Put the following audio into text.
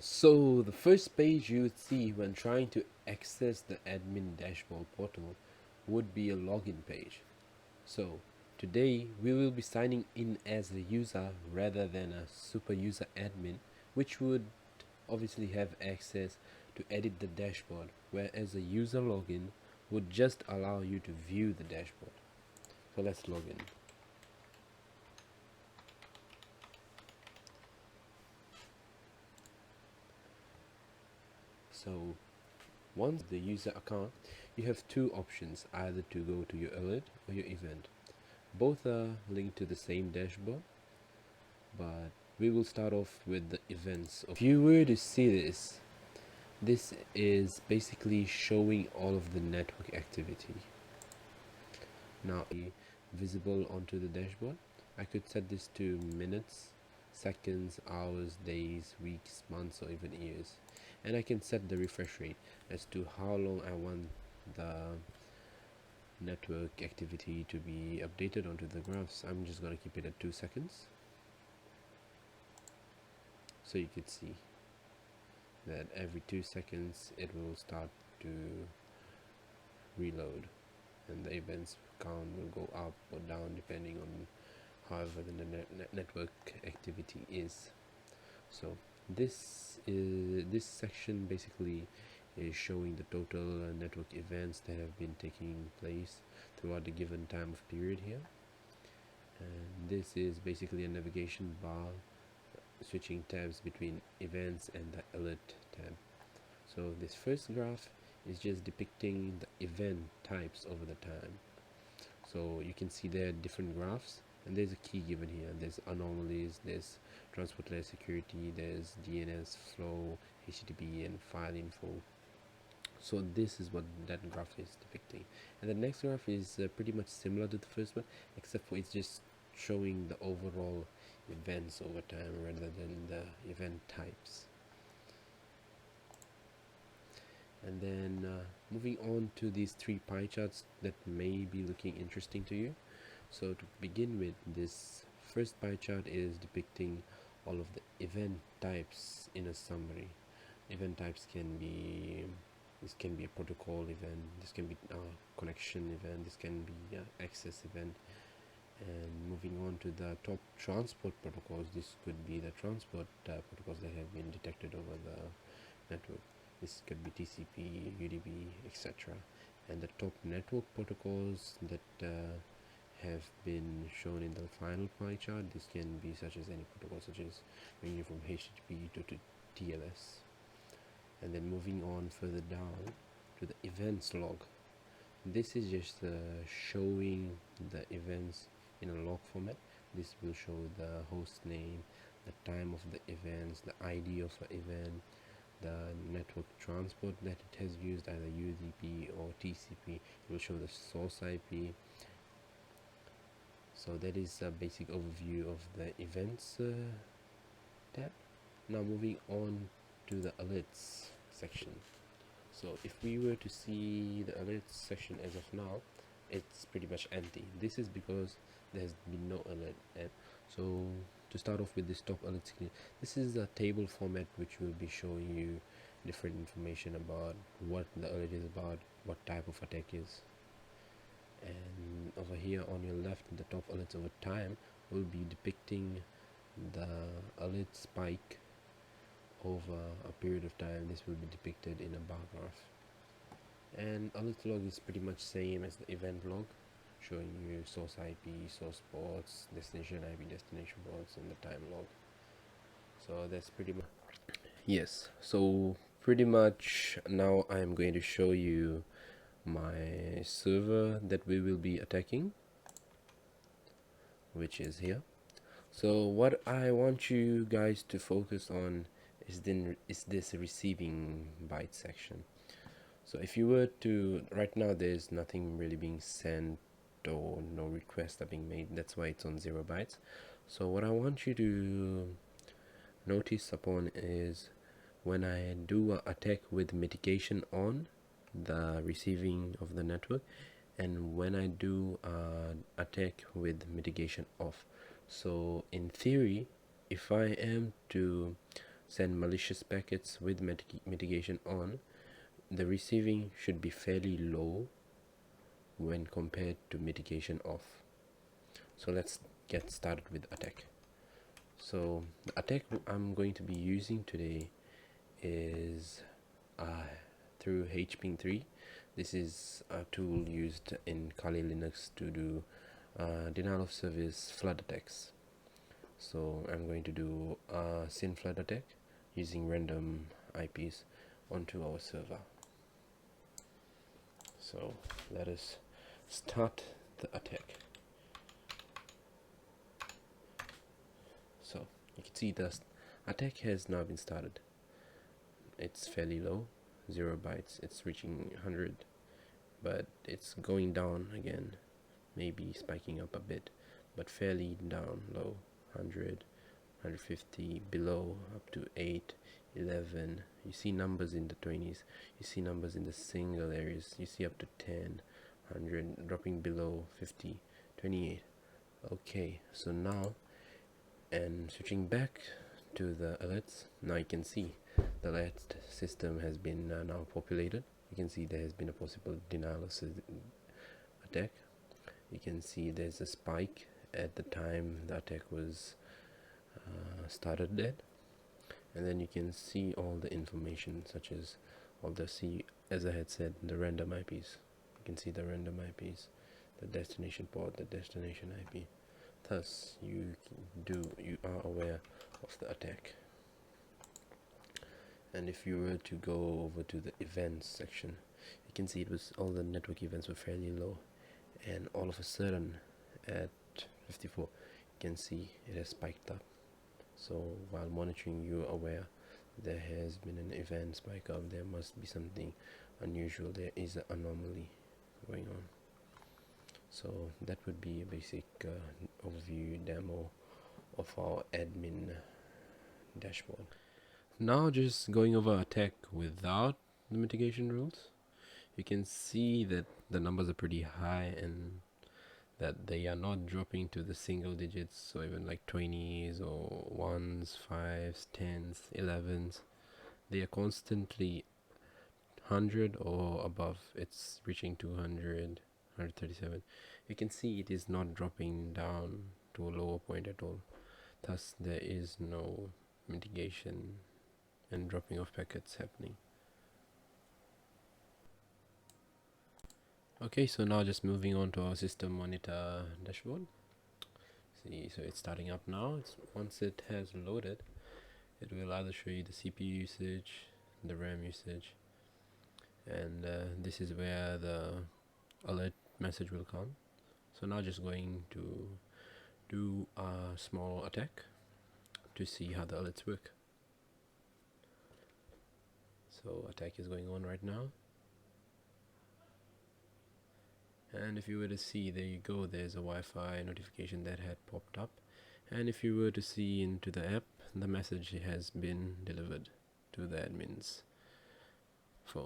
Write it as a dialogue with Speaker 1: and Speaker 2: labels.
Speaker 1: So the first page you would see when trying to access the admin dashboard portal would be a login page. So today we will be signing in as a user rather than a super user admin, which would obviously have access to edit the dashboard, whereas a user login would just allow you to view the dashboard. So let's log in. So once the user account, you have two options, either to go to your alert or your event. Both are linked to the same dashboard, but we will start off with the events. If you were to see this, this is basically showing all of the network activity. Now, visible onto the dashboard. I could set this to minutes, seconds, hours, days, weeks, months, or even years. And I can set the refresh rate as to how long I want the network activity to be updated onto the graphs. I'm just going to keep it at 2 seconds. So you could see that every 2 seconds it will start to reload, and the events count will go up or down depending on however the network activity is. So this section basically is showing the total network events that have been taking place throughout the given time of period here, and this is basically a navigation bar switching tabs between events and the alert tab. So this first graph is just depicting the event types over the time. So you can see there are different graphs, and there's a key given here. There's anomalies, there's transport layer security, there's DNS flow, HTTP, and file info. So this is what that graph is depicting. And the next graph is pretty much similar to the first one, except for it's just showing the overall events over time rather than the event types. And then moving on to these three pie charts that may be looking interesting to you. So to begin with, this first pie chart is depicting all of the event types in a summary. Event types can be, this can be a protocol event, this can be a connection event, this can be an access event. And moving on to the top transport protocols, this could be the transport protocols that have been detected over the network. This could be TCP, UDP, etc. And the top network protocols that have been shown in the final pie chart, this can be such as any protocol, such as ranging from HTTP to TLS. And then moving on further down to the events log, this is just showing the events in a log format. This will show the host name, the time of the events, the ID of the event, the network transport that it has used, either UDP or TCP. It will show the source IP. So that is a basic overview of the events tab. Now moving on to the alerts section. So if we were to see the alerts section as of now, it's pretty much empty. This is because there's been no alert. And so to start off with this top alert screen, this is a table format which will be showing you different information about what the alert is about, what type of attack is. And over here on your left, the top alerts over time will be depicting the alert spike over a period of time. This will be depicted in a bar graph. And alert log is pretty much same as the event log, showing you source IP, source ports, destination IP, destination ports, and the time log. So that's pretty much, yes. So pretty much now I'm going to show you my server that we will be attacking, which is here. So what I want you guys to focus on is this receiving byte section. So if you were to, right now there's nothing really being sent or no requests are being made. That's why it's on 0 bytes. So what I want you to notice upon is when I do an attack with mitigation on the receiving of the network, and when I do an attack with mitigation off. So in theory, if I am to send malicious packets with mitigation on, the receiving should be fairly low when compared to mitigation off. So let's get started with attack. So the attack I'm going to be using today is through hping3. This is a tool used in Kali Linux to do denial of service flood attacks. So I'm going to do a SYN flood attack using random IPs onto our server. So let us start the attack. So you can see the attack has now been started. It's fairly low, 0 bytes. It's reaching 100, but it's going down again, maybe spiking up a bit, but fairly down low. 100, 150, below, up to 8, 11. You see numbers in the 20s, you see numbers in the single areas, you see up to 10, 100, dropping below 50, 28. Okay, so now, and switching back to the alerts, now you can see the alert system has been now populated. You can see there has been a possible denial of attack. You can see there's a spike at the time the attack was started at, and then you can see all the information, such as all the as I had said, the random IPs. You can see the random IPs, the destination port, the destination IP. Thus you are aware of the attack. And if you were to go over to the events section, you can see all the network events were fairly low, and all of a sudden at 54 you can see it has spiked up. So while monitoring, you are aware there has been an event spike up. There must be something unusual. There is an anomaly going on. So that would be a basic overview demo of our admin dashboard. Now just going over attack without the mitigation rules, you can see that the numbers are pretty high and that they are not dropping to the single digits, so even like 20s or 1s, 5s, 10s, 11s. They are constantly 100 or above. It's reaching 200, 137. You can see it is not dropping down to a lower point at all. Thus there is no mitigation and dropping of packets happening. Okay, so now just moving on to our system monitor dashboard. See, so it's starting up now. Once it has loaded, it will either show you the CPU usage, the RAM usage, and this is where the alert message will come. So now just going to do a small attack to see how the alerts work. So attack is going on right now. And if you were to see, there you go, there's a Wi-Fi notification that had popped up, and if you were to see into the app, the message has been delivered to the admin's phone.